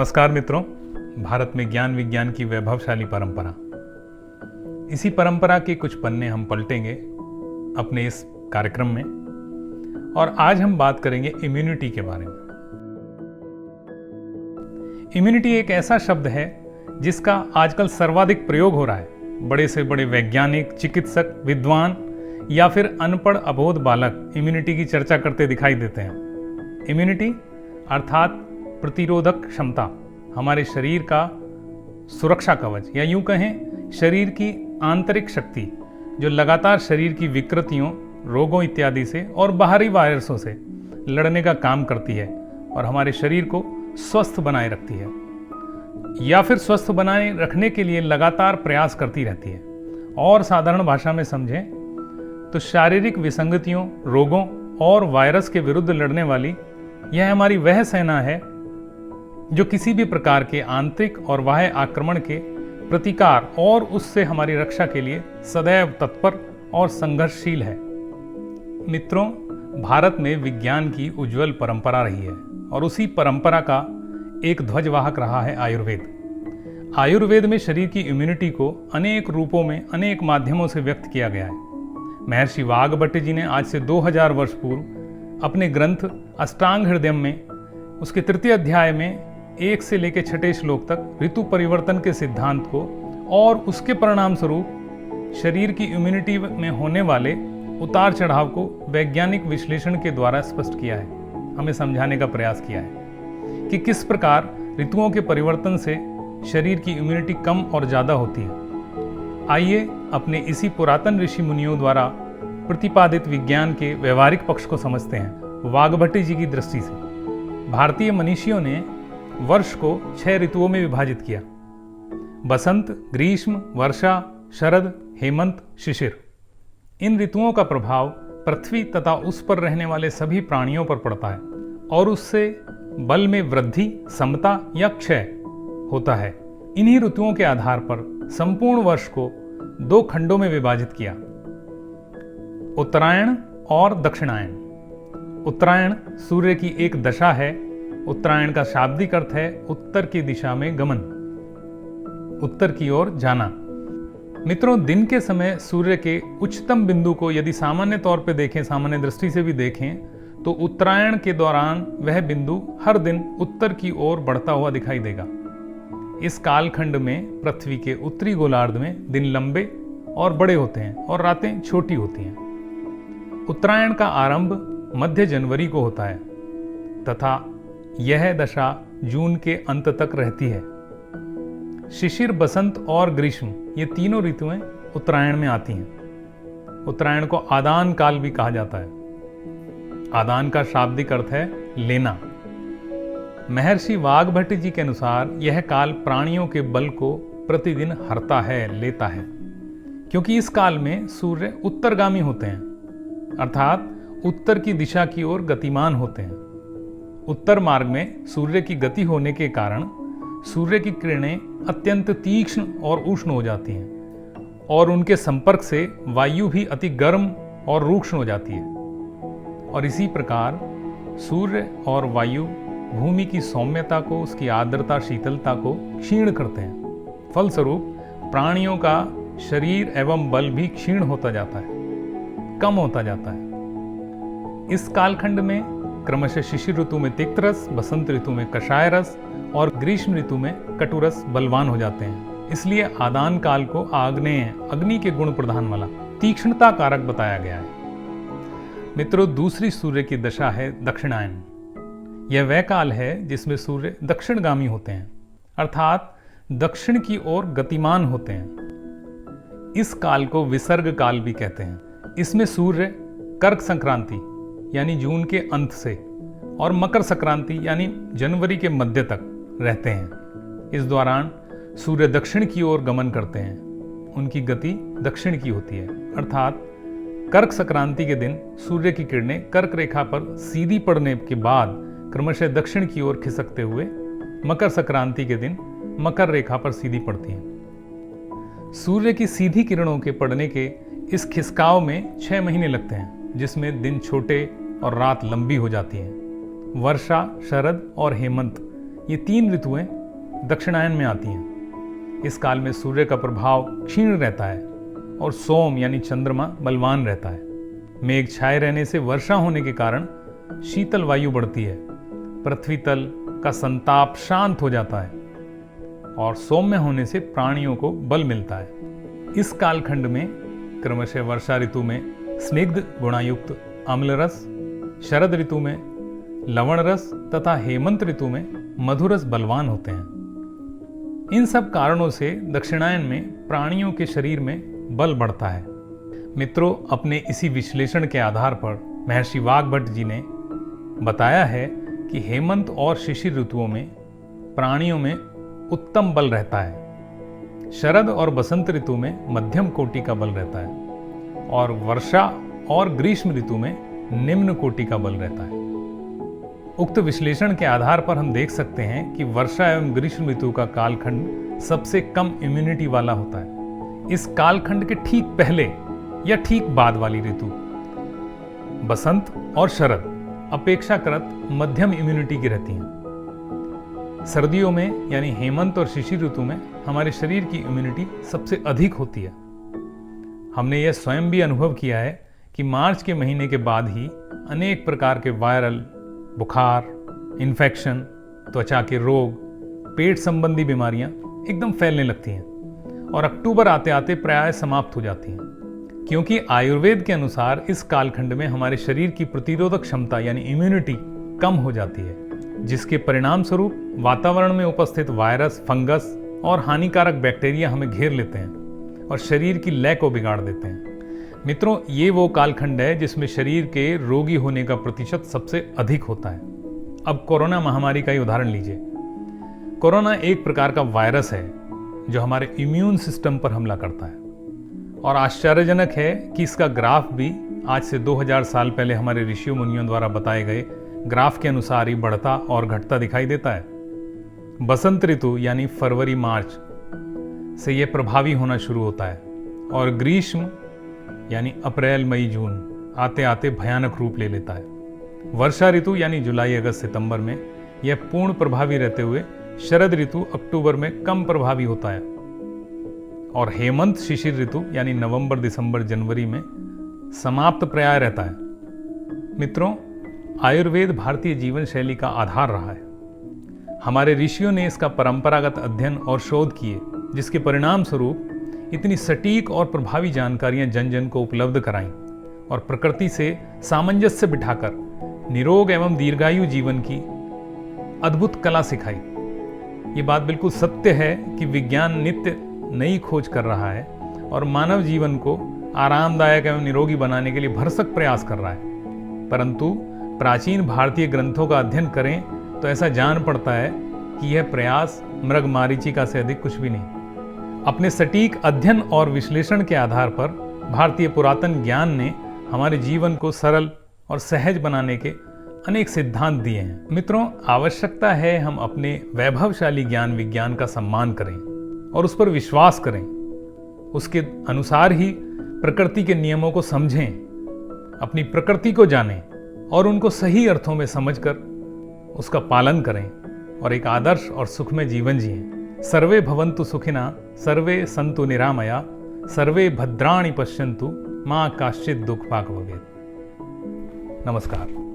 नमस्कार मित्रों, भारत में ज्ञान विज्ञान की वैभवशाली परंपरा। इसी परंपरा के कुछ पन्ने हम पलटेंगे अपने इस कार्यक्रम में, और आज हम बात करेंगे इम्यूनिटी के बारे में। इम्यूनिटी एक ऐसा शब्द है जिसका आजकल सर्वाधिक प्रयोग हो रहा है। बड़े से बड़े वैज्ञानिक, चिकित्सक, विद्वान या फिर अनपढ़ अबोध बालक इम्यूनिटी की चर्चा करते दिखाई देते हैं। इम्यूनिटी अर्थात प्रतिरोधक क्षमता हमारे शरीर का सुरक्षा कवच, या यूं कहें शरीर की आंतरिक शक्ति, जो लगातार शरीर की विकृतियों, रोगों इत्यादि से और बाहरी वायरसों से लड़ने का काम करती है और हमारे शरीर को स्वस्थ बनाए रखती है, या फिर स्वस्थ बनाए रखने के लिए लगातार प्रयास करती रहती है। और साधारण भाषा में समझें तो शारीरिक विसंगतियों, रोगों और वायरस के विरुद्ध लड़ने वाली यह हमारी वह सेना है जो किसी भी प्रकार के आंतरिक और बाह्य आक्रमण के प्रतिकार और उससे हमारी रक्षा के लिए सदैव तत्पर और संघर्षशील है। मित्रों, भारत में विज्ञान की उज्जवल परंपरा रही है और उसी परंपरा का एक ध्वजवाहक रहा है आयुर्वेद। आयुर्वेद में शरीर की इम्यूनिटी को अनेक रूपों में, अनेक माध्यमों से व्यक्त किया गया है। महर्षि वाघभट्ट जी ने आज से 2000 वर्ष पूर्व अपने ग्रंथ अष्टांग हृदयम में उसके तृतीय अध्याय में 1 से लेकर 6 श्लोक तक ऋतु परिवर्तन के सिद्धांत को और उसके परिणाम स्वरूप शरीर की इम्यूनिटी में होने वाले उतार चढ़ाव को वैज्ञानिक विश्लेषण के द्वारा स्पष्ट किया है। हमें समझाने का प्रयास किया है कि किस प्रकार ऋतुओं के परिवर्तन से शरीर की इम्यूनिटी कम और ज़्यादा होती है। आइए अपने इसी पुरातन ऋषि मुनियों द्वारा प्रतिपादित विज्ञान के व्यवहारिक पक्ष को समझते हैं वाघभट्ट जी की दृष्टि से। भारतीय मनीषियों ने वर्ष को 6 ऋतुओं में विभाजित किया: बसंत, ग्रीष्म, वर्षा, शरद, हेमंत, शिशिर। इन ऋतुओं का प्रभाव पृथ्वी तथा उस पर रहने वाले सभी प्राणियों पर पड़ता है और उससे बल में वृद्धि, समता या क्षय होता है। इन्हीं ऋतुओं के आधार पर संपूर्ण वर्ष को 2 खंडों में विभाजित किया: उत्तरायण और दक्षिणायन। उत्तरायण सूर्य की एक दशा है। उत्तरायण का शाब्दिक अर्थ है उत्तर की दिशा में गमन, उत्तर की ओर जाना। मित्रों, दिन के समय सूर्य के उच्चतम बिंदु को यदि सामान्य तौर पे देखें, सामान्य दृष्टि से भी देखें, तो उत्तरायण के दौरान वह बिंदु हर दिन उत्तर की ओर बढ़ता हुआ दिखाई देगा। इस कालखंड में पृथ्वी के उत्तरी गोलार्ध में दिन लंबे और बड़े होते हैं और रातें छोटी होती हैं। उत्तरायण का आरंभ मध्य जनवरी को होता है तथा यह दशा जून के अंत तक रहती है। शिशिर, बसंत और ग्रीष्म, ये तीनों ऋतुएं उत्तरायण में आती हैं। उत्तरायण को आदान काल भी कहा जाता है। आदान का शाब्दिक अर्थ है लेना। महर्षि वाघभट्ट जी के अनुसार यह काल प्राणियों के बल को प्रतिदिन हरता है, लेता है, क्योंकि इस काल में सूर्य उत्तरगामी होते हैं, अर्थात उत्तर की दिशा की ओर गतिमान होते हैं। उत्तर मार्ग में सूर्य की गति होने के कारण सूर्य की किरणें अत्यंत तीक्ष्ण और उष्ण हो जाती हैं और उनके संपर्क से वायु भी अति गर्म और रूक्ष्म हो जाती है। और इसी प्रकार सूर्य और वायु भूमि की सौम्यता को, उसकी आर्द्रता, शीतलता को क्षीण करते हैं। फलस्वरूप प्राणियों का शरीर एवं बल भी क्षीण होता जाता है, कम होता जाता है। इस कालखंड में क्रमशः शिशिर ऋतु में तिक्त रस, बसंत ऋतु में कषाय रस और ग्रीष्म ऋतु में कटु रस बलवान हो जाते हैं। इसलिए आदान काल को आग्नेय, अग्नि के गुण प्रधान वाला, तीक्ष्णता कारक बताया गया है। मित्रों, दूसरी सूर्य की दशा है दक्षिणायन। यह वह काल है जिसमें सूर्य दक्षिणगामी होते हैं, अर्थात दक्षिण की ओर गतिमान होते हैं। इस काल को विसर्ग काल भी कहते हैं। इसमें सूर्य कर्क संक्रांति यानी जून के अंत से और मकर संक्रांति यानी जनवरी के मध्य तक रहते हैं। इस दौरान सूर्य दक्षिण की ओर गमन करते हैं। उनकी गति दक्षिण की होती है, अर्थात कर्क संक्रांति के दिन सूर्य की किरणें कर्क रेखा पर सीधी पड़ने के बाद क्रमशः दक्षिण की ओर खिसकते हुए मकर संक्रांति के दिन मकर रेखा पर सीधी पड़ती हैं। सूर्य की सीधी किरणों के पड़ने के इस खिसकाव में 6 महीने लगते हैं, जिसमें दिन छोटे और रात लंबी हो जाती है। वर्षा, शरद और हेमंत, ये 3 ऋतुएं दक्षिणायन में आती हैं। इस काल में सूर्य का प्रभाव क्षीण रहता है और सोम यानी चंद्रमा बलवान रहता है। मेघ छाए रहने से वर्षा होने के कारण शीतल वायु बढ़ती है, पृथ्वी तल का संताप शांत हो जाता है और सौम्य होने से प्राणियों को बल मिलता है। इस कालखंड में क्रमशः वर्षा ऋतु में स्निग्ध गुणायुक्त अम्ल रस, शरद ऋतु में लवण रस तथा हेमंत ऋतु में मधुर रस बलवान होते हैं। इन सब कारणों से दक्षिणायन में प्राणियों के शरीर में बल बढ़ता है। मित्रों, अपने इसी विश्लेषण के आधार पर महर्षि वाग्भट जी ने बताया है कि हेमंत और शिशिर ऋतुओं में प्राणियों में उत्तम बल रहता है, शरद और बसंत ऋतु में मध्यम कोटि का बल रहता है और वर्षा और ग्रीष्म ऋतु में निम्न कोटि का बल रहता है। उक्त विश्लेषण के आधार पर हम देख सकते हैं कि वर्षा एवं ग्रीष्म ऋतु का कालखंड सबसे कम इम्यूनिटी वाला होता है। इस कालखंड के ठीक पहले या ठीक बाद वाली ऋतु बसंत और शरद अपेक्षाकृत मध्यम इम्यूनिटी की रहती हैं। सर्दियों में यानी हेमंत और शिशिर ऋतु में हमारे शरीर की इम्यूनिटी सबसे अधिक होती है। हमने यह स्वयं भी अनुभव किया है कि मार्च के महीने के बाद ही अनेक प्रकार के वायरल, बुखार, इन्फेक्शन, त्वचा के रोग, पेट संबंधी बीमारियां एकदम फैलने लगती हैं और अक्टूबर आते आते प्रायः समाप्त हो जाती हैं, क्योंकि आयुर्वेद के अनुसार इस कालखंड में हमारे शरीर की प्रतिरोधक क्षमता यानी इम्यूनिटी कम हो जाती है, जिसके परिणाम स्वरूप वातावरण में उपस्थित वायरस, फंगस और हानिकारक बैक्टीरिया हमें घेर लेते हैं और शरीर की लय को बिगाड़ देते हैं। मित्रों, ये वो कालखंड है जिसमें शरीर के रोगी होने का प्रतिशत सबसे अधिक होता है। अब कोरोना महामारी का ही उदाहरण लीजिए। कोरोना एक प्रकार का वायरस है जो हमारे इम्यून सिस्टम पर हमला करता है और आश्चर्यजनक है कि इसका ग्राफ भी आज से 2000 साल पहले हमारे ऋषियों मुनियों द्वारा बताए गए ग्राफ के अनुसार ही बढ़ता और घटता दिखाई देता है। बसंत ऋतु यानी फरवरी मार्च से यह प्रभावी होना शुरू होता है और ग्रीष्म यानी अप्रैल मई जून आते आते भयानक रूप ले लेता है। वर्षा ऋतु यानी जुलाई अगस्त सितंबर में यह पूर्ण प्रभावी रहते हुए शरद ऋतु अक्टूबर में कम प्रभावी होता है और हेमंत शिशिर ऋतु यानी नवंबर दिसंबर जनवरी में समाप्त प्राय रहता है। मित्रों, आयुर्वेद भारतीय जीवन शैली का आधार रहा है। हमारे ऋषियों ने इसका परंपरागत अध्ययन और शोध किए, जिसके परिणाम स्वरूप इतनी सटीक और प्रभावी जानकारियां जन जन को उपलब्ध कराईं और प्रकृति से सामंजस्य बिठाकर निरोग एवं दीर्घायु जीवन की अद्भुत कला सिखाई। ये बात बिल्कुल सत्य है कि विज्ञान नित्य नई खोज कर रहा है और मानव जीवन को आरामदायक एवं निरोगी बनाने के लिए भरसक प्रयास कर रहा है, परंतु प्राचीन भारतीय ग्रंथों का अध्ययन करें तो ऐसा जान पड़ता है कि यह प्रयास मृगमारीचिका से अधिक कुछ भी नहीं। अपने सटीक अध्ययन और विश्लेषण के आधार पर भारतीय पुरातन ज्ञान ने हमारे जीवन को सरल और सहज बनाने के अनेक सिद्धांत दिए हैं। मित्रों, आवश्यकता है हम अपने वैभवशाली ज्ञान विज्ञान का सम्मान करें और उस पर विश्वास करें, उसके अनुसार ही प्रकृति के नियमों को समझें, अपनी प्रकृति को जानें और उनको सही अर्थों में समझकर उसका पालन करें और एक आदर्श और सुखमय जीवन जिएं। सर्वे भवन्तु सुखिनः, सर्वे सन्तु निरामया, सर्वे भद्राणि पश्यन्तु, मां काश्चित् दुःखभाग् भवेत्। नमस्कार।